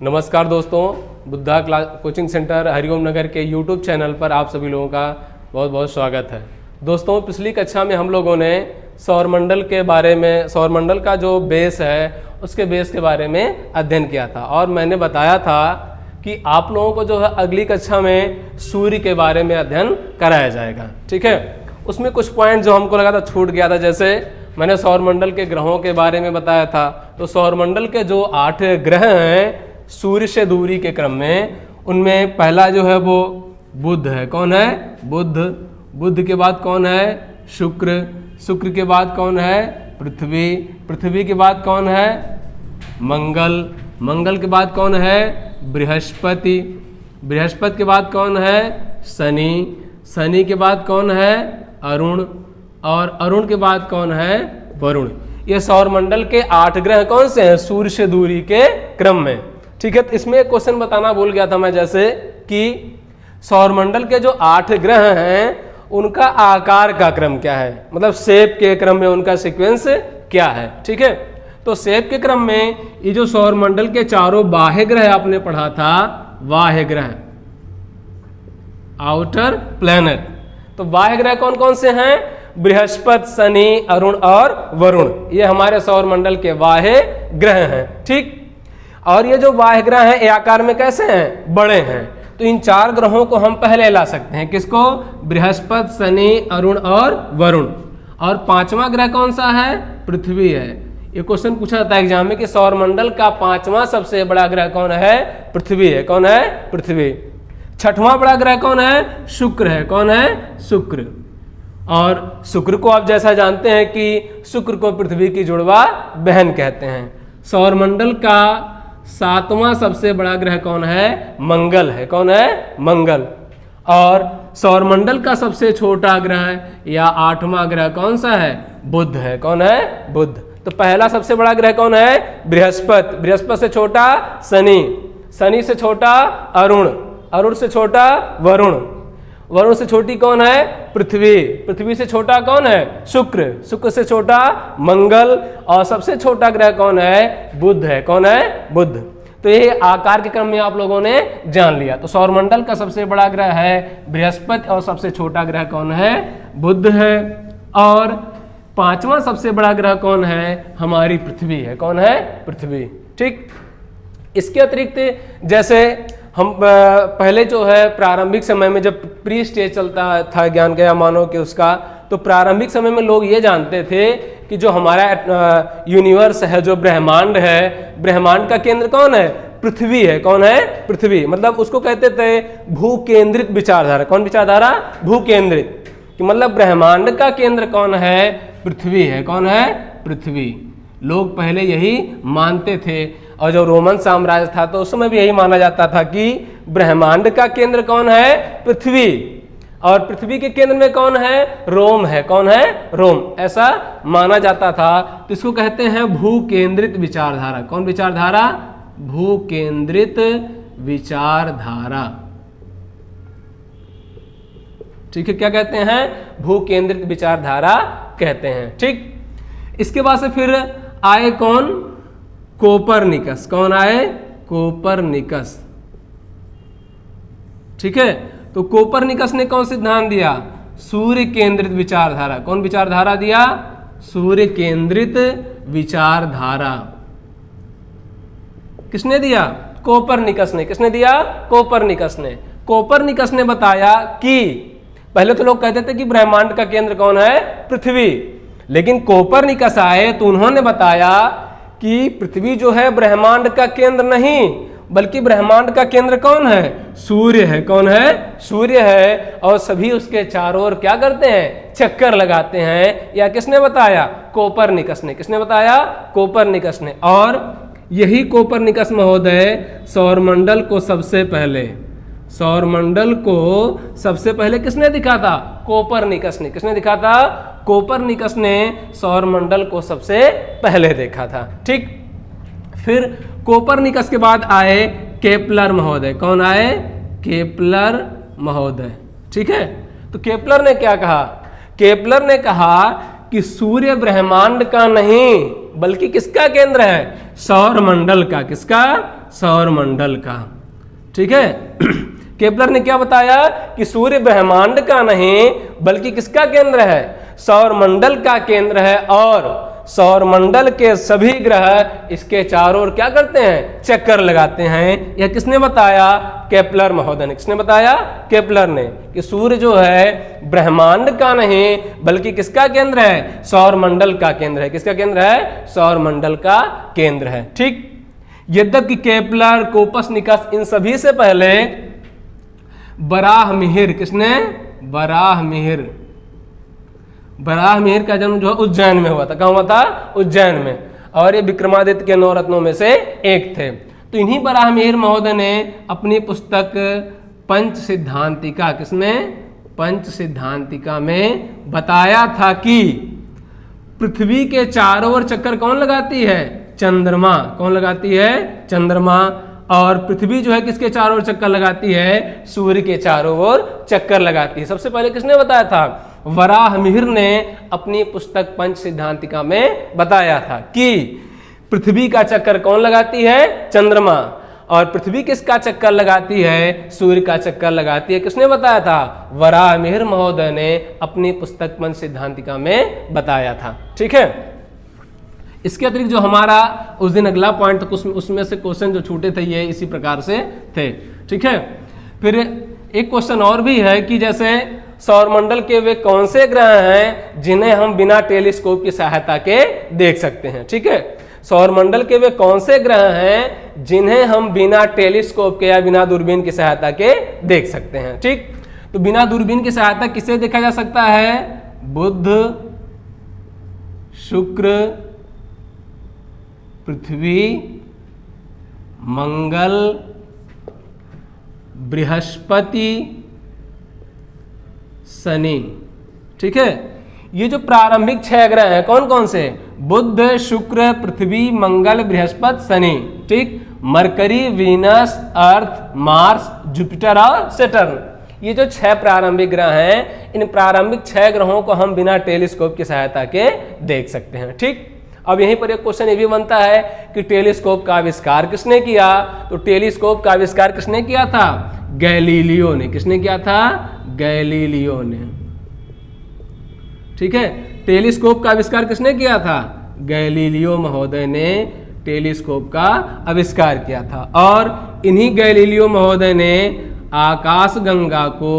नमस्कार दोस्तों, Buddha coaching centre Hariom नगर के यूट्यूब चैनल पर आप सभी लोगों का बहुत बहुत स्वागत है। दोस्तों, पिछली कक्षा में हम लोगों ने सौरमंडल के बारे में, सौरमंडल का जो बेस है उसके बेस के बारे में अध्ययन किया था और मैंने बताया था कि आप लोगों को जो है अगली कक्षा में सूर्य के बारे में अध्ययन कराया जाएगा। ठीक है, उसमें कुछ पॉइंट जो हमको लगा था छूट गया था। जैसे मैंने सौरमंडल के ग्रहों के बारे में बताया था, तो सौरमंडल के जो 8 ग्रह हैं सूर्य से दूरी के क्रम में, उनमें पहला जो है वो बुध है। कौन है? बुध। बुध के बाद कौन है? शुक्र। शुक्र के बाद कौन है? पृथ्वी। पृथ्वी के बाद कौन है? मंगल। मंगल के बाद कौन है? बृहस्पति। बृहस्पति के बाद कौन है? शनि। शनि के बाद कौन है? अरुण। और अरुण के बाद कौन है? वरुण। ये सौरमंडल के 8 ग्रह कौन से हैं? सूर्य से दूरी के क्रम में। ठीक है, तो इसमें एक क्वेश्चन बताना भूल गया था मैं, जैसे कि सौरमंडल के जो 8 ग्रह हैं उनका आकार का क्रम क्या है, मतलब शेप के क्रम में उनका सीक्वेंस क्या है। ठीक है, तो शेप के क्रम में ये जो सौरमंडल के चारों बाह्य ग्रह आपने पढ़ा था, बाह्य ग्रह, आउटर प्लैनेट, तो बाह्य ग्रह कौन कौन से हैं? बृहस्पति, शनि, अरुण और वरुण, ये हमारे सौरमंडल के बाह्य ग्रह हैं। ठीक, और ये जो बाह्य ग्रह हैं ये आकार में कैसे हैं? बड़े हैं। तो इन 4 ग्रहों को हम पहले ला सकते हैं। किसको? बृहस्पति, शनि, अरुण और वरुण। और 5वां ग्रह कौन सा है? पृथ्वी है। ये क्वेश्चन पूछा जाता है एग्जाम में कि सौरमंडल का 5वां सबसे बड़ा ग्रह कौन है? पृथ्वी है। कौन है? पृथ्वी। 6वां बड़ा ग्रह कौन है? शुक्र है। कौन है? शुक्र। और शुक्र को आप जैसा जानते हैं कि शुक्र को पृथ्वी की जुड़वा बहन कहते हैं। सौरमंडल का 7वां सबसे बड़ा ग्रह कौन है? मंगल है। कौन है? मंगल। और सौरमंडल का सबसे छोटा ग्रह या 8वां ग्रह कौन सा है? बुध है। कौन है? बुध। तो पहला सबसे बड़ा ग्रह कौन है? बृहस्पति। बृहस्पति से छोटा शनि। शनि से छोटा अरुण। अरुण से छोटा वरुण। वरुण से छोटी कौन है? पृथ्वी। पृथ्वी से छोटा कौन है? शुक्र। शुक्र से छोटा मंगल। और सबसे छोटा ग्रह कौन है? बुध है। कौन है? बुध। तो ये आकार के क्रम में आप लोगों ने जान लिया। तो सौरमंडल का सबसे बड़ा ग्रह है बृहस्पति और सबसे छोटा ग्रह कौन है? बुध है। और 5वां सबसे बड़ा ग्रह कौन है? हमारी पृथ्वी है। कौन है? पृथ्वी। ठीक, इसके अतिरिक्त जैसे हम पहले जो है प्रारंभिक समय में जब प्री स्टेज चलता था ज्ञान का या मानव के उसका, तो प्रारंभिक समय में लोग ये जानते थे कि जो हमारा यूनिवर्स है, जो ब्रह्मांड है, ब्रह्मांड का केंद्र कौन है? पृथ्वी है। कौन है? पृथ्वी। मतलब उसको कहते थे भू केंद्रित विचारधारा। कौन विचारधारा? भू केंद्रित। कि मतलब ब्रह्मांड का केंद्र कौन है? पृथ्वी है। कौन है? पृथ्वी। लोग पहले यही मानते थे। और जो रोमन साम्राज्य था तो उस समय भी यही माना जाता था कि ब्रह्मांड का केंद्र कौन है? पृथ्वी। और पृथ्वी के केंद्र में कौन है? रोम है। कौन है? रोम। ऐसा माना जाता था। तो इसको कहते हैं भू केंद्रित विचारधारा। कौन विचारधारा? भू केंद्रित विचारधारा। ठीक है, क्या कहते हैं? भू केंद्रित विचारधारा कहते हैं। ठीक, इसके बाद से फिर आए कौन? कोपरनिकस। कौन आए? कोपरनिकस। ठीक है, तो कोपरनिकस ने कौन सिद्धांत दिया? सूर्य केंद्रित विचारधारा। कौन विचारधारा दिया? सूर्य केंद्रित विचारधारा। किसने दिया? कोपरनिकस ने। किसने दिया? कोपरनिकस ने। कोपरनिकस ने बताया कि पहले तो लोग कहते थे कि ब्रह्मांड का केंद्र कौन है? पृथ्वी। लेकिन कोपरनिकस आए तो उन्होंने बताया कि पृथ्वी जो है ब्रह्मांड का केंद्र नहीं, बल्कि ब्रह्मांड का केंद्र कौन है? सूर्य है। कौन है? सूर्य है। और सभी उसके चारों ओर क्या करते हैं? चक्कर लगाते हैं। या किसने बताया? कोपरनिकस ने। किसने बताया? कोपरनिकस ने। और यही कोपरनिकस महोदय सौरमंडल को सबसे पहले, सौरमंडल को सबसे पहले किसने दिखा था? कोपरनिकस ने। किसने दिखा था? कोपरनिकस ने सौरमंडल को सबसे पहले देखा था। ठीक, फिर कोपरनिकस के बाद आए केपलर महोदय। कौन आए? केपलर महोदय। ठीक है, तो केपलर ने क्या कहा? केपलर ने कहा कि सूर्य ब्रह्मांड का नहीं बल्कि किसका केंद्र है? सौरमंडल का। किसका? सौरमंडल का। ठीक है केपलर ने क्या बताया कि सूर्य ब्रह्मांड का नहीं बल्कि किसका केंद्र है, सौरमंडल का केंद्र है, और सौरमंडल के सभी ग्रह इसके चारों ओर क्या करते हैं, चक्कर लगाते हैं। यह किसने बताया, केपलर महोदय ने। किसने बताया, केपलर ने, कि सूर्य जो है ब्रह्मांड का नहीं बल्कि किसका केंद्र है, सौरमंडल का केंद्र है। किसका केंद्र है, सौरमंडल का केंद्र है। ठीक, यद्यपि केपलर, कोपर्निकस, इन सभी से पहले बराहमिहिर, किसने, बराहमिहिर, बराहमिहिर का जन्म जो है उज्जैन में हुआ था। कहाँ हुआ था, उज्जैन में, और ये विक्रमादित्य के 9 रत्नों में से एक थे। तो इन्हीं बराहमिहिर महोदय ने अपनी पुस्तक पंच सिद्धांतिका, किसमें, पंच सिद्धांतिका में बताया था कि पृथ्वी के चारों ओर चक्कर कौन लगाती है, चंद्रमा। कौन लगाती है, चंद्रमा। और पृथ्वी जो है किसके चारों ओर चक्कर लगाती है, सूर्य के चारों ओर चक्कर लगाती है। सबसे पहले किसने बताया था, वराहमिहिर ने अपनी पुस्तक पंच सिद्धांतिका में बताया था कि पृथ्वी का चक्कर कौन लगाती है, चंद्रमा, और पृथ्वी किसका चक्कर लगाती है, सूर्य का चक्कर लगाती है। किसने बताया था, वराहमिहिर महोदय ने अपनी पुस्तक पंच सिद्धांतिका में बताया था। ठीक है, इसके अतिरिक्त जो हमारा उस दिन अगला पॉइंट तक उसमें से क्वेश्चन जो छूटे थे ये इसी प्रकार से थे। ठीक है, फिर एक क्वेश्चन और भी है कि जैसे सौरमंडल के वे कौन से ग्रह हैं जिन्हें हम बिना टेलीस्कोप की सहायता के देख सकते हैं। ठीक है, सौरमंडल के वे कौन से ग्रह हैं जिन्हें हम बिना टेलीस्कोप के या बिना दूरबीन की सहायता के देख सकते हैं। ठीक, तो बिना दूरबीन की सहायता किससे देखा जा सकता है, बुध, शुक्र, पृथ्वी, मंगल, बृहस्पति, शनि। ठीक है, ये जो प्रारंभिक 6 ग्रह हैं कौन कौन से, बुध, शुक्र, पृथ्वी, मंगल, बृहस्पति, शनि। ठीक, मरकरी, वीनस, अर्थ, मार्स, जुपिटर और सैटर्न। ये जो 6 प्रारंभिक ग्रह हैं, इन प्रारंभिक 6 ग्रहों को हम बिना टेलीस्कोप की सहायता के देख सकते हैं। ठीक, अब यहीं पर एक क्वेश्चन ये भी बनता है कि टेलीस्कोप का आविष्कार किसने किया, तो टेलीस्कोप का आविष्कार किसने किया था, गैलीलियो ने। किसने किया था, गैलीलियो ने। ठीक है, टेलीस्कोप का आविष्कार किसने किया था, गैलीलियो महोदय ने टेलीस्कोप का आविष्कार किया था। और इन्हीं गैलीलियो महोदय ने आकाशगंगा को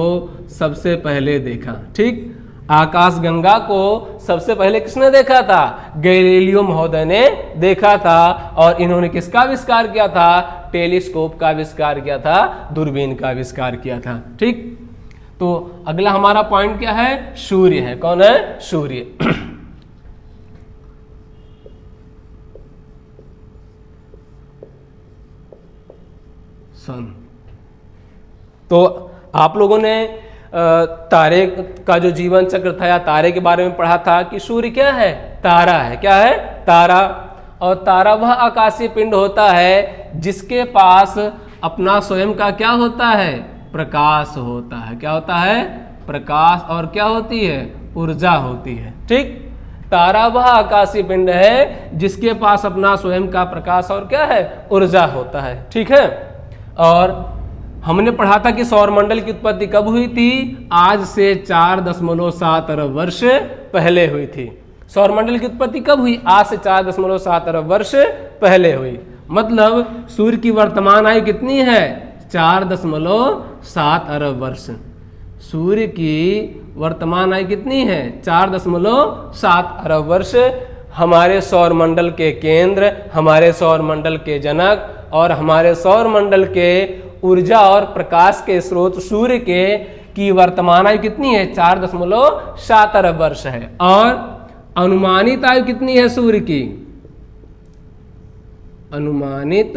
सबसे पहले देखा। ठीक, आकाशगंगा को सबसे पहले किसने देखा था, गैलीलियो महोदय ने देखा था। और इन्होंने किसका आविष्कार किया था, टेलीस्कोप का आविष्कार किया था, दूरबीन का आविष्कार किया था। ठीक, तो अगला हमारा पॉइंट क्या है, सूर्य है। कौन है, सूर्य। सन। तो आप लोगों ने तारे का जो जीवन चक्र था या तारे के बारे में पढ़ा था कि सूर्य क्या है, तारा है। क्या है, तारा। और तारा वह आकाशीय पिंड होता है जिसके पास अपना स्वयं का क्या होता है, प्रकाश होता है। क्या होता है, प्रकाश, और क्या होती है, ऊर्जा होती है। ठीक, तारा वह आकाशीय पिंड है जिसके पास अपना स्वयं का प्रकाश और क्या है, ऊर्जा होता है। ठीक है, और हमने पढ़ा था कि सौरमंडल की उत्पत्ति कब हुई थी, आज से 4.7 अरब वर्ष पहले हुई थी। सौरमंडल की उत्पत्ति कब हुई, आज से 4.7 अरब वर्ष पहले हुई। मतलब सूर्य की वर्तमान आयु कितनी है, 4.7 अरब वर्ष। सूर्य की वर्तमान आयु कितनी है, 4.7 अरब वर्ष। हमारे सौरमंडल के केंद्र, हमारे सौरमंडल के जनक और हमारे सौरमंडल के ऊर्जा और प्रकाश के स्रोत सूर्य के की वर्तमान आयु कितनी है, 4.7 अरब वर्ष है। और अनुमानित आयु कितनी है सूर्य की, अनुमानित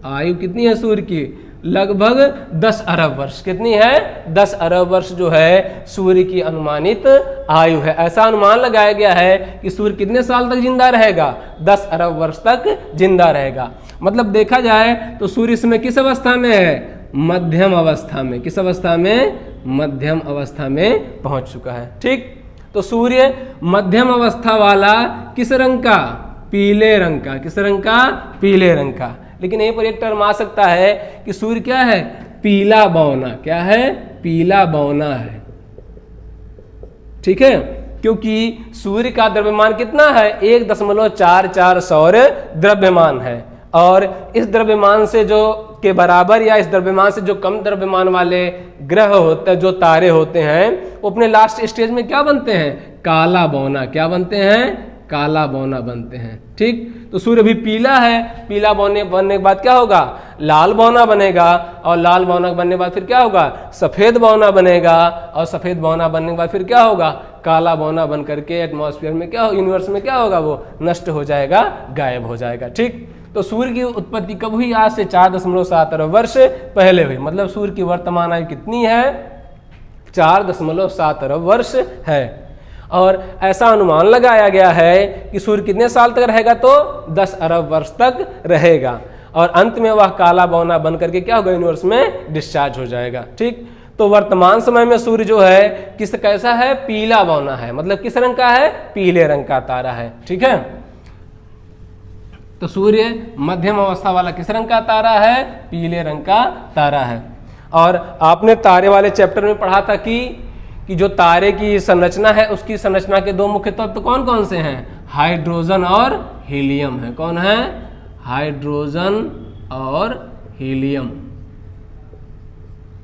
आयु कितनी है सूर्य की, लगभग 10 अरब वर्ष। कितनी है, 10 अरब वर्ष जो है सूर्य की अनुमानित आयु है। ऐसा अनुमान लगाया गया है कि सूर्य कितने साल तक जिंदा रहेगा, 10 अरब वर्ष तक जिंदा रहेगा। मतलब देखा जाए तो सूर्य इसमें किस अवस्था में है, मध्यम अवस्था में। किस अवस्था में, मध्यम अवस्था में पहुंच चुका है। ठीक, तो सूर्य मध्यम अवस्था वाला किस रंग का, पीले रंग का। किस रंग का, पीले रंग का। लेकिन यहीं पर एक टर्म आ सकता है कि सूर्य क्या है, पीला बौना। क्या है, पीला बौना है। ठीक है, क्योंकि सूर्य का द्रव्यमान कितना है, 1.44 सौर द्रव्यमान है, और इस द्रव्यमान से जो के बराबर या इस द्रव्यमान से जो कम द्रव्यमान वाले ग्रह होते हैं, जो तारे होते हैं, वो अपने लास्ट स्टेज में क्या बनते हैं, काला बौना। क्या बनते हैं, काला बौना बनते हैं। ठीक, तो सूर्य भी पीला है, पीला बनने के बाद क्या होगा, लाल बौना बनेगा, और लाल बौना बनने के बाद फिर क्या होगा, सफेद बौना बनेगा, और सफेद बौना बनने के बाद फिर क्या होगा, काला बौना बन करके एटमॉस्फेयर में क्या, यूनिवर्स में क्या होगा, वो नष्ट हो जाएगा, गायब हो जाएगा। ठीक, तो सूर्य की उत्पत्ति कब हुई, आज से 4.7 अरब वर्ष पहले हुई। मतलब सूर्य की वर्तमान आयु कितनी है, 4.7 अरब वर्ष है। और ऐसा अनुमान लगाया गया है कि सूर्य कितने साल तक रहेगा, तो 10 अरब वर्ष तक रहेगा, और अंत में वह काला बौना बन करके क्या होगा, यूनिवर्स में डिस्चार्ज हो जाएगा। ठीक, तो वर्तमान समय में सूर्य जो है कैसा है, पीला बौना है। मतलब किस रंग का है, पीले रंग का तारा है। ठीक है, तो सूर्य मध्यम अवस्था वाला किस रंग का तारा है, पीले रंग का तारा है। और आपने तारे वाले चैप्टर में पढ़ा था कि जो तारे की संरचना है, उसकी संरचना के दो मुख्य तत्व कौन कौन से हैं, हाइड्रोजन और हीलियम है। कौन है, हाइड्रोजन और हीलियम।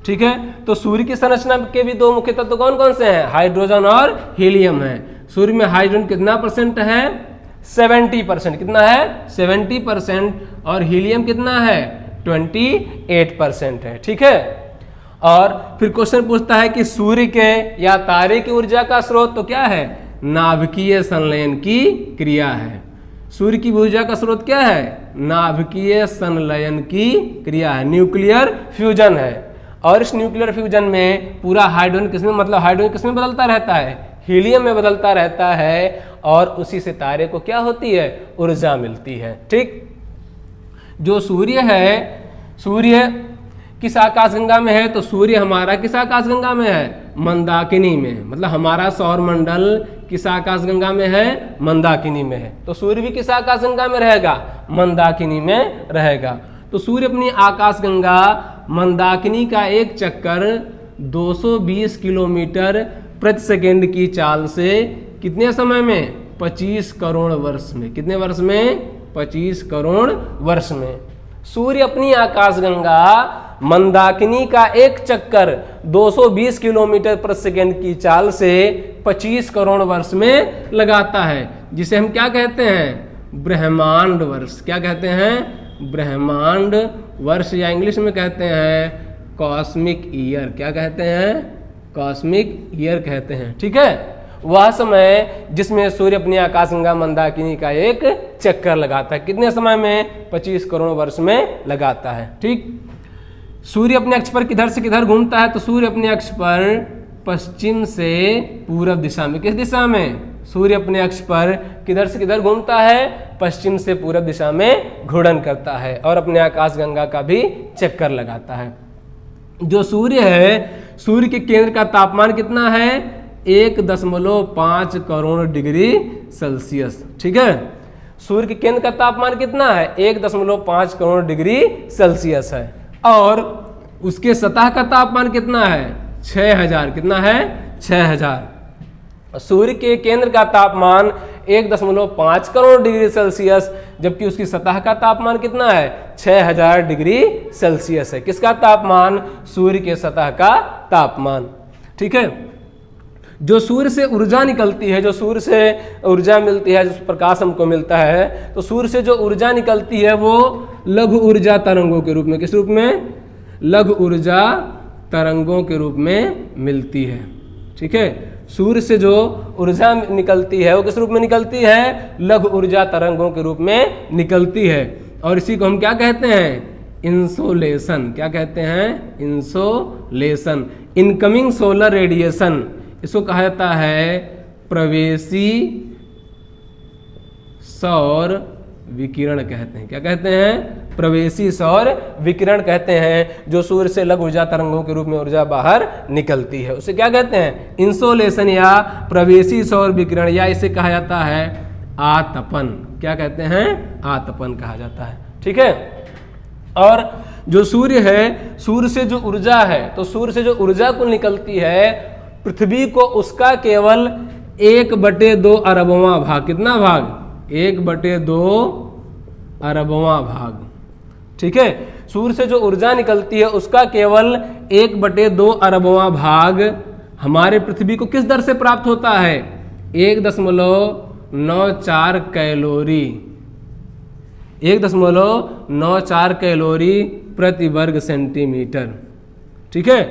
ठीक है, तो सूर्य की संरचना के भी दो मुख्य तत्व कौन कौन से हैं, हाइड्रोजन और हीलियम है। सूर्य में हाइड्रोजन कितना % है, 70%। कितना है, 70%, और हीलियम कितना है, 28% है। ठीक है, और फिर क्वेश्चन पूछता है कि सूर्य के या तारे की ऊर्जा का स्रोत तो क्या है, नाभिकीय संलयन की क्रिया है। सूर्य की ऊर्जा का स्रोत क्या है, नाभिकीय संलयन की क्रिया है, न्यूक्लियर फ्यूजन है। और इस न्यूक्लियर फ्यूजन में पूरा हाइड्रोजन किसमें, मतलब हाइड्रोजन किसमें बदलता रहता है, हीलियम में बदलता रहता है, और उसी से तारे को क्या होती है, ऊर्जा मिलती है। ठीक, जो सूर्य है, सूर्य किस आकाशगंगा में है, तो सूर्य हमारा किस आकाशगंगा में है, मंदाकिनी में। मतलब हमारा सौर मंडल किस आकाशगंगा में है, मंदाकिनी में है। तो सूर्य भी किस आकाशगंगा में रहेगा, मंदाकिनी में रहेगा। तो सूर्य अपनी आकाशगंगा मंदाकिनी का एक चक्कर 220 किलोमीटर प्रति सेकेंड की चाल से कितने समय में, 25 करोड़ वर्ष में। कितने वर्ष में, 25 करोड़ वर्ष में। सूर्य अपनी आकाशगंगा मंदाकिनी का एक चक्कर 220 किलोमीटर प्रति सेकेंड की चाल से 25 करोड़ वर्ष में लगाता है, जिसे हम क्या कहते हैं, ब्रह्मांड वर्ष। क्या कहते हैं, ब्रह्मांड वर्ष, या इंग्लिश में कहते हैं कॉस्मिक ईयर। क्या कहते हैं, कॉस्मिक ईयर कहते हैं। ठीक है, वह समय जिसमें सूर्य अपनी आकाशगंगा मंदाकिनी का एक चक्कर लगाता है। कितने समय में, 25 करोड़ वर्ष में लगाता है। ठीक, सूर्य अपने अक्ष पर किधर से किधर घूमता है, तो सूर्य अपने अक्ष पर पश्चिम से पूरब दिशा में। किस दिशा में, सूर्य अपने अक्ष पर किधर से किधर घूमता है, पश्चिम से पूरब दिशा में घूर्णन करता है, और अपने आकाशगंगा का भी चक्कर लगाता है। जो सूर्य है, सूर्य के केंद्र का तापमान कितना है, 1.5 करोड़ डिग्री सेल्सियस। ठीक है, सूर्य के केंद्र का तापमान कितना है, 1.5 करोड़ डिग्री सेल्सियस है, और उसके सतह का तापमान कितना है, 6000। कितना है, 6000। सूर्य के केंद्र का तापमान 1.5 करोड़ डिग्री सेल्सियस, जबकि उसकी सतह का तापमान कितना है, 6000 डिग्री सेल्सियस है। किसका तापमान, सूर्य के सतह का तापमान। ठीक है, जो सूर्य से ऊर्जा निकलती है, जो सूर्य से ऊर्जा मिलती है, जो प्रकाश हमको मिलता है, तो सूर्य से जो ऊर्जा निकलती है वो लघु ऊर्जा तरंगों के रूप में, किस रूप में, लघु ऊर्जा तरंगों के रूप में मिलती है। ठीक है, सूर्य से जो ऊर्जा निकलती है वो किस रूप में निकलती है, लघु ऊर्जा तरंगों के रूप में निकलती है, और इसी को हम क्या कहते हैं, इंसोलेशन। क्या कहते हैं, इंसोलेशन। इनकमिंग सोलर रेडिएशन, इसको कहा जाता है प्रवेशी सौर विकिरण कहते हैं। क्या कहते हैं, प्रवेशी सौर विकिरण कहते हैं, जो सूर्य से लघु ऊर्जा तरंगों के रूप में ऊर्जा बाहर निकलती है, उसे क्या कहते हैं, इंसोलेशन या प्रवेशी सौर विकिरण, या इसे कहा जाता है आतपन। क्या कहते हैं, आतपन कहा जाता है। ठीक है, और जो सूर्य है, सूर्य से जो ऊर्जा है, तो सूर्य से जो ऊर्जा को निकलती है पृथ्वी को उसका केवल 1/2 अरबवां भाग, कितना भाग, 1/2 अरबवां भाग, ठीक है। सूर्य से जो ऊर्जा निकलती है उसका केवल 1/2 अरबवां भाग हमारे पृथ्वी को किस दर से प्राप्त होता है, 1.94 कैलोरी, 1.94 कैलोरी प्रति वर्ग सेंटीमीटर, ठीक है।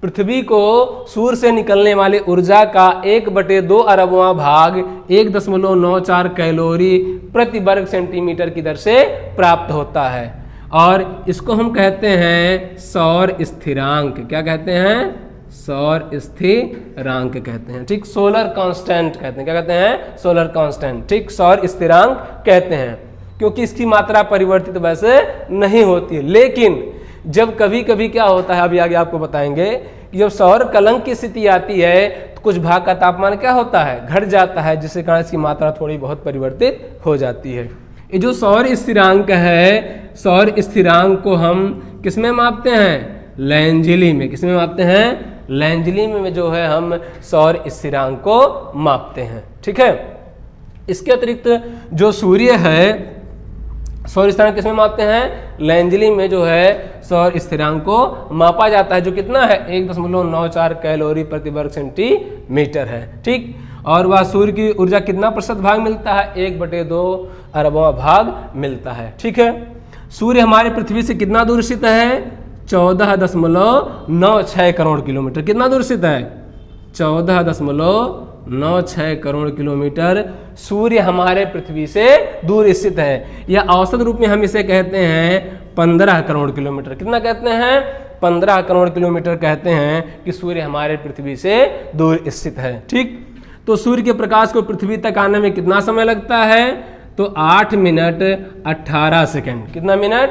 पृथ्वी को सूर्य से निकलने वाली ऊर्जा का 1/2 अरबवां भाग 1.94 कैलोरी प्रति वर्ग सेंटीमीटर की दर से प्राप्त होता है और इसको हम कहते हैं सौर स्थिरांक। क्या कहते हैं, सौर स्थिरांक कहते हैं, ठीक। सोलर कांस्टेंट कहते हैं, क्या कहते हैं, सोलर कांस्टेंट, ठीक, सौर स्थिरांक कहते हैं, क्योंकि इसकी मात्रा परिवर्तित वैसे नहीं होती है। लेकिन जब कभी कभी क्या होता है, अभी आगे आपको बताएंगे, कि जब सौर कलंक की स्थिति आती है तो कुछ भाग का तापमान क्या होता है, घट जाता है, जिसके कारण इसकी मात्रा थोड़ी बहुत परिवर्तित हो जाती है। ये जो सौर स्थिरांक है, सौर स्थिरांक को हम किसमें मापते हैं, लैंजिली में। किसमें मापते हैं, लैंजिली में जो है हम सौर स्थिरांक को मापते हैं, ठीक है। इसके अतिरिक्त जो सूर्य है, सौर स्थिरांक किसमें मापते हैं, लैंजिली में जो है सौर स्थिरांक को मापा जाता है, जो कितना है 1.94 कैलोरी प्रति वर्ग सेंटीमीटर है, ठीक। और वह सूर्य की ऊर्जा कितना प्रतिशत भाग मिलता है, 1/2 अरबवां भाग मिलता है, ठीक है। सूर्य हमारे पृथ्वी से कितना दूर स्थित है, 14.96 करोड़ किलोमीटर। कितना दूर स्थित है, 14.96 करोड़ किलोमीटर सूर्य हमारे पृथ्वी से दूर स्थित है, या औसत रूप में हम इसे कहते हैं 15 करोड़ किलोमीटर। कितना कहते हैं, 15 करोड़ किलोमीटर कहते हैं कि सूर्य हमारे पृथ्वी से दूर स्थित है, ठीक। तो सूर्य के प्रकाश को पृथ्वी तक आने में कितना समय लगता है, तो 8 मिनट 18 सेकेंड। कितना मिनट,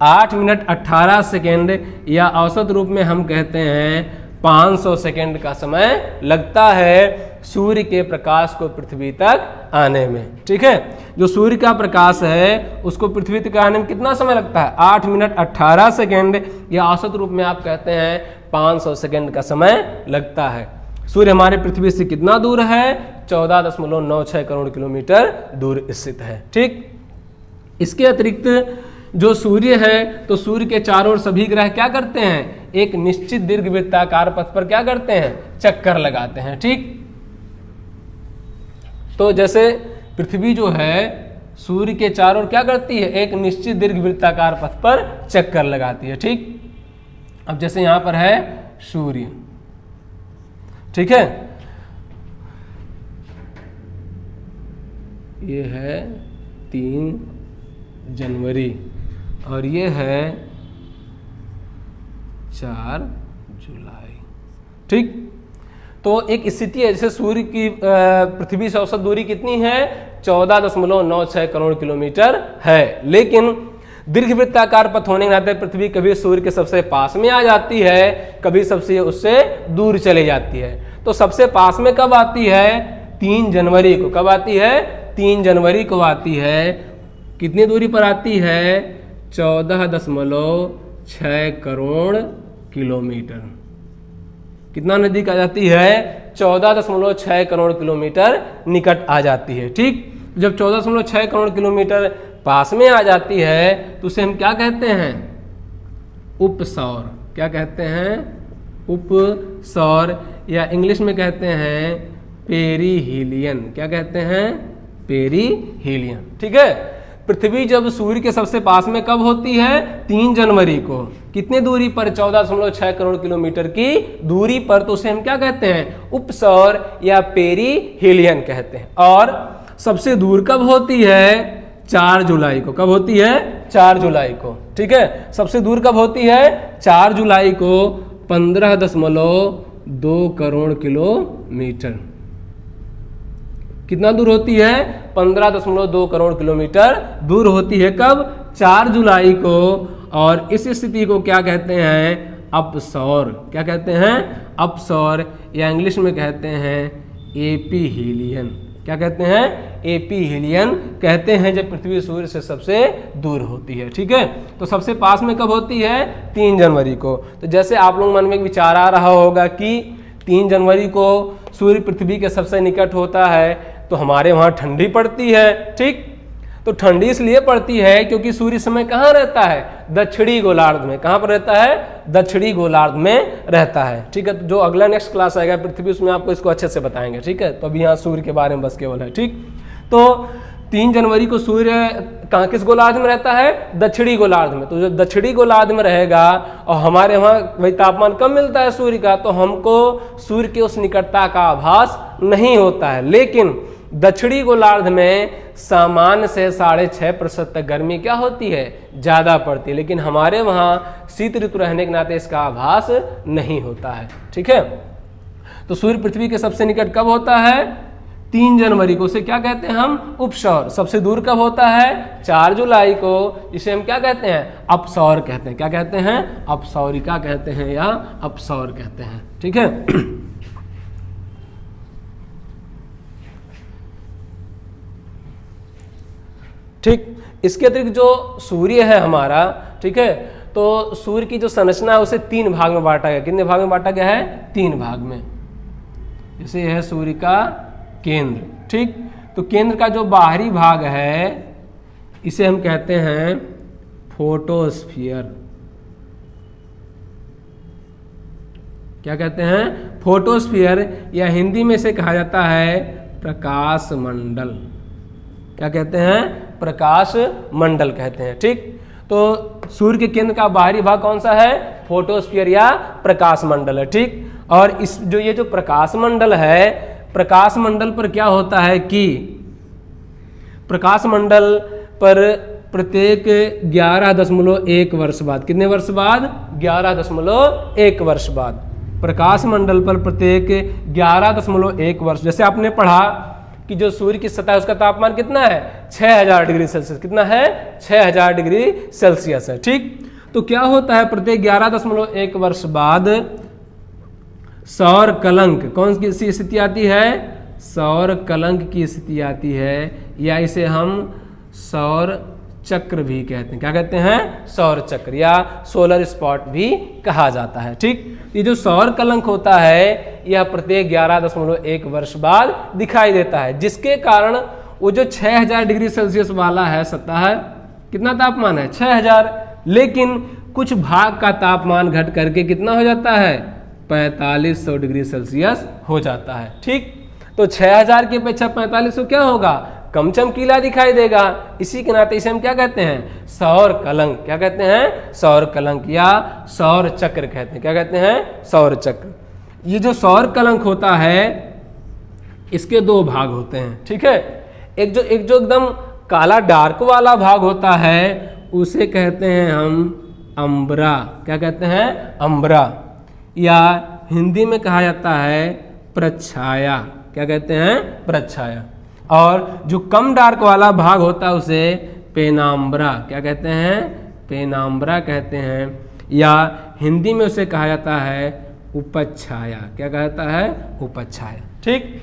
8 मिनट 18 सेकेंड, या औसत रूप में हम कहते हैं 500 सेकेंड का समय लगता है सूर्य के प्रकाश को पृथ्वी तक आने में, ठीक है। जो सूर्य का प्रकाश है उसको पृथ्वी तक आने में कितना समय लगता है, 8 मिनट 18 सेकेंड, या औसत रूप में आप कहते हैं 500 सेकेंड का समय लगता है। सूर्य हमारे पृथ्वी से कितना दूर है, 14.96 करोड़ किलोमीटर दूर स्थित है, ठीक। इसके अतिरिक्त जो सूर्य है, तो सूर्य के चारों ओर सभी ग्रह क्या करते हैं, एक निश्चित दीर्घवृत्ताकार पथ पर क्या करते हैं, चक्कर लगाते हैं, ठीक। तो जैसे पृथ्वी जो है सूर्य के चारों ओर क्या करती है, एक निश्चित दीर्घवृत्ताकार पथ पर चक्कर लगाती है, ठीक। अब जैसे यहां पर है सूर्य, ठीक है, ये है 3 जनवरी और ये है 4 जुलाई, ठीक। तो एक स्थिति है जैसे सूर्य की पृथ्वी से औसत दूरी कितनी है, 14.96 करोड़ किलोमीटर है, लेकिन दीर्घवृत्ताकार पथ होने के नाते पृथ्वी कभी सूर्य के सबसे पास में आ जाती है, कभी सबसे उससे दूर चले जाती है। तो सबसे पास में कब आती है, 3 जनवरी को। कब आती है, 3 जनवरी को आती है। कितनी दूरी पर आती है, 14.6 करोड़ किलोमीटर। कितना नजदीक आ जाती है, 14.6 करोड़ किलोमीटर निकट आ जाती है, ठीक। जब 14.6 करोड़ किलोमीटर पास में आ जाती है तो उसे हम क्या कहते हैं, उपसौर। क्या कहते हैं, उपसौर, या इंग्लिश में कहते हैं पेरीहीलियन। क्या कहते हैं, पेरीहीलियन, ठीक है। पृथ्वी जब सूर्य के सबसे पास में कब होती है, 3 जनवरी को। कितने दूरी पर, 14.6 करोड़ किलोमीटर की दूरी पर, तो उसे हम क्या कहते हैं, उपसौर या पेरीहीलियन कहते हैं। और सबसे दूर कब होती है, 4 जुलाई को। कब होती है, 4 जुलाई को, ठीक है। सबसे दूर कब होती है, 4 जुलाई को, 15.2 करोड़ किलोमीटर। कितना दूर होती है, 15.2 करोड़ किलोमीटर दूर होती है। कब, 4 जुलाई को। और इस स्थिति को क्या कहते हैं, अपसौर। क्या कहते हैं, अपसौर, या इंग्लिश में कहते हैं एपीहीलियन। क्या कहते हैं, एपीहीलियन कहते हैं, जब पृथ्वी सूर्य से सबसे दूर होती है। ठीक है, तो सबसे पास में कब होती है, 3 जनवरी को। तो जैसे आप लोग मन में एक विचार आ रहा होगा कि 3 जनवरी को सूर्य पृथ्वी के सबसे निकट होता है, तो हमारे वहाँ ठंडी पड़ती है। ठीक, तो ठंडी इसलिए पड़ती है क्योंकि सूर्य समय कहाँ रहता है, दक्षिणी गोलार्ध में। कहाँ पर रहता है, दक्षिणी गोलार्ध में रहता है। ठीक है, तो जो अगला नेक्स्ट क्लास आएगा पृथ्वी, उसमें आपको इसको अच्छे से बताएंगे। ठीक है, तो अभी यहाँ सूर्य के बारे में बस केवल है। ठीक, तो 3 जनवरी को सूर्य कहाँ, किस गोलार्ध में रहता है, दक्षिणी गोलार्ध में। तो जो दक्षिणी गोलार्ध में रहेगा और हमारे वहाँ वही तापमान कम मिलता है सूर्य का, तो हमको सूर्य के उस निकटता का आभास नहीं होता है। लेकिन दक्षिणी गोलार्ध में सामान्य से 6.5% तक गर्मी क्या होती है, ज्यादा पड़ती है, लेकिन हमारे वहाँ शीत ऋतु रहने के नाते इसका आभास नहीं होता है। ठीक है, तो सूर्य पृथ्वी के सबसे निकट कब होता है, 3 जनवरी को। उसे क्या कहते हैं हम, उपसौर। सबसे दूर कब होता है, 4 जुलाई को, इसे हम क्या कहते हैं, अपसौर कहते हैं। क्या कहते हैं, अपसौरिका कहते हैं या अपसौर कहते हैं। ठीक है, ठीक, इसके अतिरिक्त जो सूर्य है हमारा, ठीक है, तो सूर्य की जो संरचना है उसे 3 भाग में बांटा गया। कितने भाग में बांटा गया है, 3 भाग में। जैसे यह है सूर्य का केंद्र। ठीक, तो केंद्र का जो बाहरी भाग है इसे हम कहते हैं फोटोस्फीयर। क्या कहते हैं, फोटोस्फीयर, या हिंदी में इसे कहा जाता है प्रकाश मंडल। क्या कहते हैं, प्रकाश मंडल कहते हैं। ठीक, तो सूर्य के केंद्र का बाहरी भाग कौन सा है, फोटोस्फीयर या प्रकाश मंडल है। ठीक, और इस जो ये जो प्रकाश मंडल है, प्रकाश मंडल पर क्या होता है कि प्रकाश मंडल पर प्रत्येक 11.1 वर्ष बाद, कितने वर्ष बाद, 11.1 वर्ष बाद, प्रकाश मंडल पर प्रत्येक 11.1 वर्ष, जैसे आपने पढ़ा कि जो सूर्य की सतह है उसका तापमान कितना है, 6000 डिग्री सेल्सियस। कितना है, 6000 डिग्री सेल्सियस है। ठीक, तो क्या होता है, प्रत्येक 11.1 वर्ष बाद सौर कलंक, कौन सी स्थिति आती है, सौर कलंक की स्थिति आती है, या इसे हम सौर चक्र भी कहते हैं। क्या कहते हैं, सौर चक्र या सोलर स्पॉट भी कहा जाता है। ठीक, ये जो सौर कलंक होता है यह प्रत्येक 11.1 वर्ष बाद दिखाई देता है, जिसके कारण वो जो 6000 डिग्री सेल्सियस वाला है सतह, कितना तापमान है, 6000, लेकिन कुछ भाग का तापमान घट करके कितना हो जाता है, 4500 डिग्री सेल्सियस हो जाता है। ठीक, तो 6000 की अपेक्षा 4500 क्या होगा, कम चमकीला दिखाई देगा। इसी के नाते इसे हम क्या कहते हैं, सौर कलंक। क्या कहते हैं, सौर कलंक या सौर चक्र कहते हैं। क्या कहते हैं, सौर चक्र। ये जो सौर कलंक होता है इसके 2 भाग होते हैं। ठीक है, एक जो एकदम काला डार्क वाला भाग होता है उसे कहते हैं हम अंबरा। क्या कहते हैं, अंबरा, या हिंदी में कहा जाता है प्रच्छाया। क्या कहते हैं, प्रच्छाया। और जो कम डार्क वाला भाग होता है उसे पेनाम्बरा। क्या कहते हैं, पेनाम्बरा कहते हैं, या हिंदी में उसे कहा जाता है उपच्छाया। क्या कहता है, उपच्छाया। ठीक,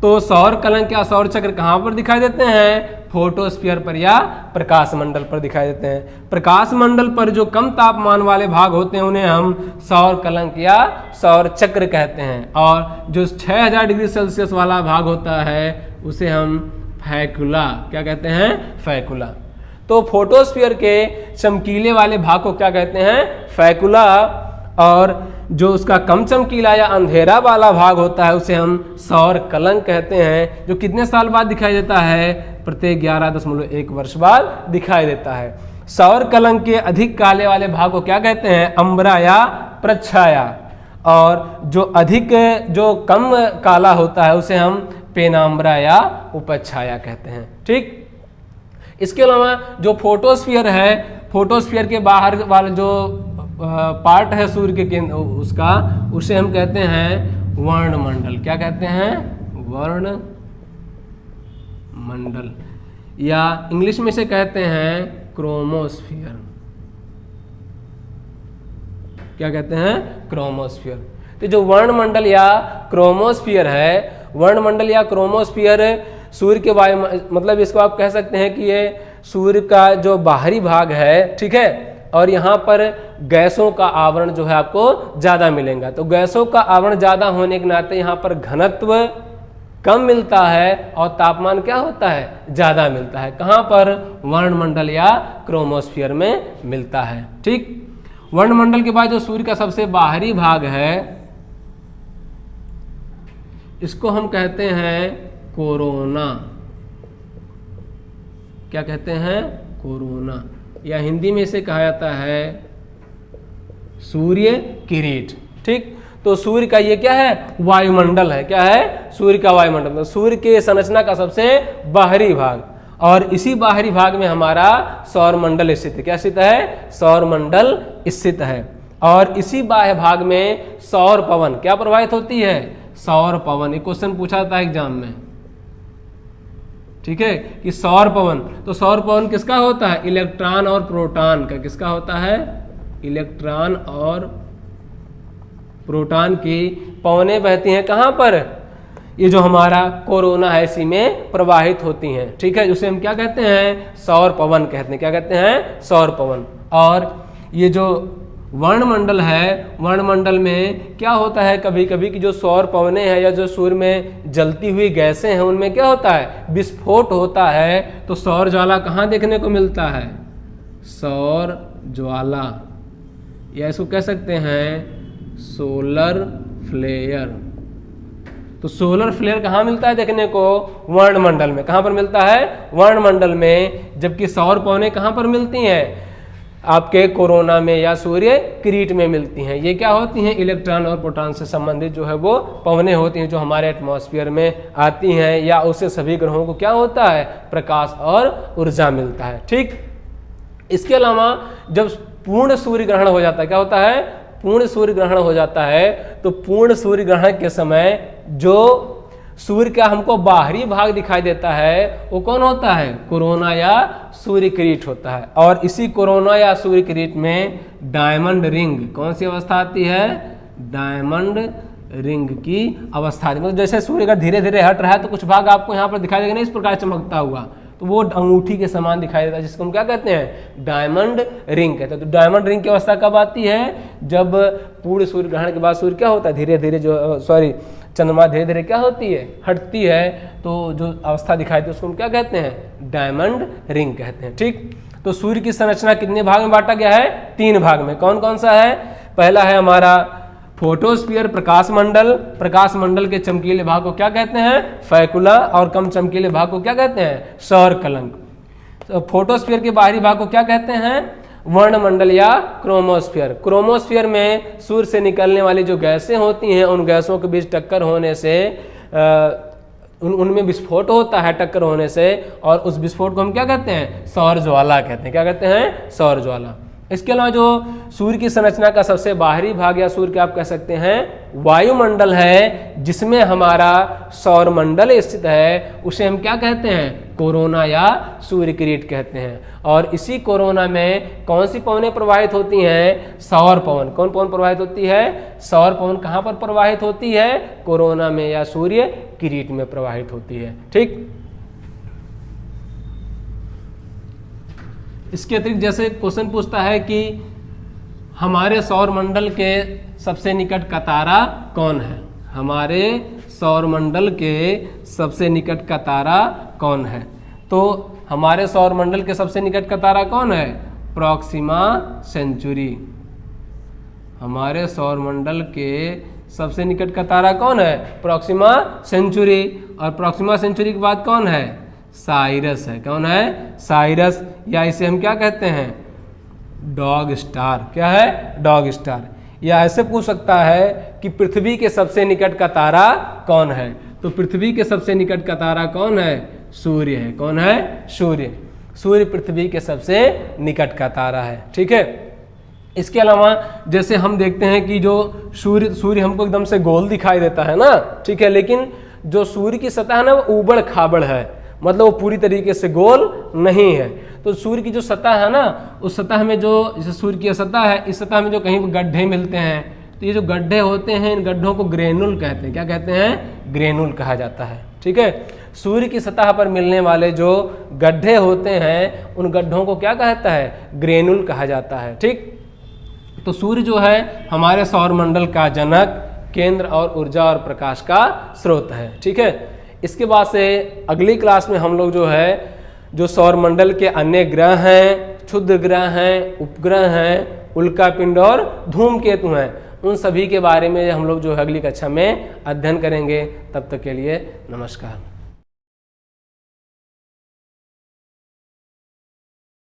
तो सौर कलंक या सौर चक्र कहाँ पर दिखाई देते हैं, फोटोस्फीयर पर या प्रकाश मंडल पर दिखाई देते हैं। प्रकाश मंडल पर जो कम तापमान वाले भाग होते हैं उन्हें हम सौर कलंक या सौर चक्र कहते हैं, और जो 6000 डिग्री सेल्सियस वाला भाग होता है उसे हम फैकुला, क्या कहते हैं, फैकुला। तो फोटोस्फीयर के चमकीले वाले भाग को क्या कहते हैं, फैकुला, और जो उसका कम चमकीला या अंधेरा वाला भाग होता है उसे हम सौर कलंक कहते हैं, जो कितने साल बाद दिखाई देता है, प्रत्येक 11.1 वर्ष बाद दिखाई देता है। सौर कलंक के अधिक काले वाले भाग को क्या कहते हैं, अंबरा या प्रच्छाया, और जो कम काला होता है उसे हम पेनाम्बरा या उपच्छाया कहते हैं। ठीक, इसके अलावा जो फोटोस्फीयर है, फोटोस्फीयर के बाहर वाला जो पार्ट है सूर्य के केंद्र उसका, उसे हम कहते हैं वर्णमंडल। क्या कहते हैं, वर्णमंडल, या इंग्लिश में से कहते हैं क्रोमोस्फीयर। क्या कहते हैं, क्रोमोस्फीयर। तो जो वर्णमंडल या क्रोमोस्फीयर है, वर्णमंडल या क्रोमोस्फीयर सूर्य के वायु मतलब इसको आप कह सकते हैं कि ये सूर्य का जो बाहरी भाग है, ठीक है, और यहाँ पर गैसों का आवरण जो है आपको ज्यादा मिलेगा। तो गैसों का आवरण ज्यादा होने के नाते यहाँ पर घनत्व कम मिलता है और तापमान क्या होता है, ज्यादा मिलता है। कहाँ पर, वर्णमंडल या क्रोमोस्फीयर में मिलता है। ठीक, वर्णमंडल के बाद जो सूर्य का सबसे बाहरी भाग है इसको हम कहते हैं कोरोना। क्या कहते हैं, कोरोना, या हिंदी में इसे कहा जाता है सूर्य किरीट। ठीक, तो सूर्य का ये क्या है, वायुमंडल है। क्या है, सूर्य का वायुमंडल, सूर्य के संरचना का सबसे बाहरी भाग, और इसी बाहरी भाग में हमारा सौरमंडल स्थित है। क्या स्थित है, सौरमंडल स्थित है। और इसी बाह्य भाग में सौर पवन क्या प्रवाहित होती है, सौर पवन। एक क्वेश्चन पूछा था एग्जाम में, ठीक है, कि सौर पवन, तो सौर पवन किसका होता है, इलेक्ट्रॉन और प्रोटॉन का। किसका होता है, इलेक्ट्रॉन और प्रोटॉन की पवनें बहती हैं कहाँ पर, ये जो हमारा कोरोना है इसी में प्रवाहित होती हैं। ठीक है, जिसे हम क्या कहते हैं, सौर पवन कहते हैं। क्या कहते हैं, सौर पवन। और ये जो वर्णमंडल है, वर्णमंडल में क्या होता है, कभी कभी की जो सौर पवनें हैं या जो सूर्य में जलती हुई गैसें हैं उनमें क्या होता है, विस्फोट होता है। तो सौर ज्वाला कहाँ देखने को मिलता है, सौर ज्वाला, या इसको कह सकते हैं सोलर फ्लेयर। तो सोलर फ्लेयर कहाँ मिलता है देखने को, वर्णमंडल में। कहाँ पर मिलता है, वर्णमंडल में। जबकि सौर पवनें कहाँ पर मिलती हैं, आपके कोरोना में या सूर्य किरीट में मिलती हैं। ये क्या होती हैं, इलेक्ट्रॉन और प्रोटॉन से संबंधित जो है वो पवनें होती हैं, जो हमारे एटमॉस्फेयर में आती हैं, या उससे सभी ग्रहों को क्या होता है, प्रकाश और ऊर्जा मिलता है। ठीक, इसके अलावा जब पूर्ण सूर्य ग्रहण हो जाता है, क्या होता है, पूर्ण सूर्य ग्रहण हो जाता है, तो पूर्ण सूर्य ग्रहण के समय जो सूर्य का हमको बाहरी भाग दिखाई देता है वो कौन होता है, कोरोना या सूर्य किरीट होता है। और इसी कोरोना या सूर्य किरीट में डायमंड रिंग, कौन सी अवस्था आती है, डायमंड रिंग की अवस्था। मतलब जैसे सूर्य का धीरे धीरे हट रहा है तो कुछ भाग आपको यहाँ पर दिखाई देगा ना, इस प्रकार चमकता हुआ, तो वो अंगूठी के समान दिखाई देता है, जिसको हम क्या कहते हैं, डायमंड रिंग कहते हैं। तो डायमंड रिंग की अवस्था कब आती है, जब पूर्ण सूर्य ग्रहण के बाद सूर्य क्या होता है, धीरे धीरे जो चंद्रमा धीरे धीरे क्या होती है, हटती है, तो जो अवस्था दिखाई देती है उसको हम क्या कहते हैं, डायमंड रिंग कहते हैं। ठीक, तो सूर्य की संरचना कितने भाग में बांटा गया है, 3 भाग में। कौन कौन सा है, पहला है हमारा फोटोस्फीयर, प्रकाश मंडल। प्रकाश मंडल के चमकीले भाग को क्या कहते हैं, फैकुला, और कम चमकीले भाग को क्या कहते हैं, सौर कलंक। तो फोटोस्फीयर के बाहरी भाग को क्या कहते हैं, वर्णमंडल या क्रोमोस्फीयर। क्रोमोस्फीयर में सूर्य से निकलने वाली जो गैसें होती हैं, उन गैसों के बीच टक्कर होने से उनमें विस्फोट होता है, टक्कर होने से, और उस विस्फोट को हम क्या कहते हैं, सौर ज्वाला कहते हैं। क्या कहते हैं, सौर ज्वाला। इसके अलावा जो सूर्य की संरचना का सबसे बाहरी भाग या सूर्य के आप कह सकते हैं वायुमंडल है, जिसमें हमारा सौरमंडल स्थित है, उसे हम क्या कहते हैं, कोरोना या सूर्य किरीट कहते हैं। और इसी कोरोना में कौन सी पवनें प्रवाहित होती हैं, सौर पवन। कौन पवन प्रवाहित होती है, सौर पवन। कहाँ पर प्रवाहित होती है, कोरोना में या सूर्य किरीट में प्रवाहित होती है। ठीक, इसके अतिरिक्त जैसे क्वेश्चन पूछता है कि हमारे सौर मंडल के सबसे निकट का तारा कौन है, हमारे सौर मंडल के सबसे निकट का तारा कौन है, तो हमारे सौर मंडल के सबसे निकट का तारा कौन है, प्रॉक्सिमा सेंचुरी। हमारे सौर मंडल के सबसे निकट का तारा कौन है, प्रॉक्सिमा सेंचुरी। और प्रॉक्सिमा सेंचुरी के बाद कौन है, साइरस है। कौन है, साइरस, या इसे हम क्या कहते हैं, डॉग स्टार। क्या है, डॉग स्टार। या ऐसे पूछ सकता है कि पृथ्वी के सबसे निकट का तारा कौन है, तो पृथ्वी के सबसे निकट का तारा कौन है, सूर्य है। कौन है, सूर्य। सूर्य पृथ्वी के सबसे निकट का तारा है। ठीक है, इसके अलावा जैसे हम देखते हैं कि जो सूर्य हमको एकदम से गोल दिखाई देता है ना, ठीक है, लेकिन जो सूर्य की सतह है ना वो ऊबड़ खाबड़ है, मतलब वो पूरी तरीके से गोल नहीं है। तो सूर्य की जो सतह है ना, उस सतह में जो जैसे सूर्य की सतह है, इस सतह में जो कहीं गड्ढे मिलते हैं, तो ये जो गड्ढे होते हैं इन गड्ढों को ग्रेनुल कहते हैं। क्या कहते हैं, ग्रेनुल कहा जाता है। ठीक है, सूर्य की सतह पर मिलने वाले जो गड्ढे होते हैं उन गड्ढों को क्या कहता है, ग्रेनुल कहा जाता है। ठीक, तो सूर्य जो है हमारे सौरमंडल का जनक, केंद्र और ऊर्जा और प्रकाश का स्रोत है। ठीक है, इसके बाद से अगली क्लास में हम लोग जो है जो सौरमंडल के अन्य ग्रह हैं, क्षुद्र ग्रह हैं, उपग्रह हैं, उल्कापिंड और धूमकेतु हैं, उन सभी के बारे में हम लोग जो है अगली कक्षा में अध्ययन करेंगे। तब तक के लिए नमस्कार।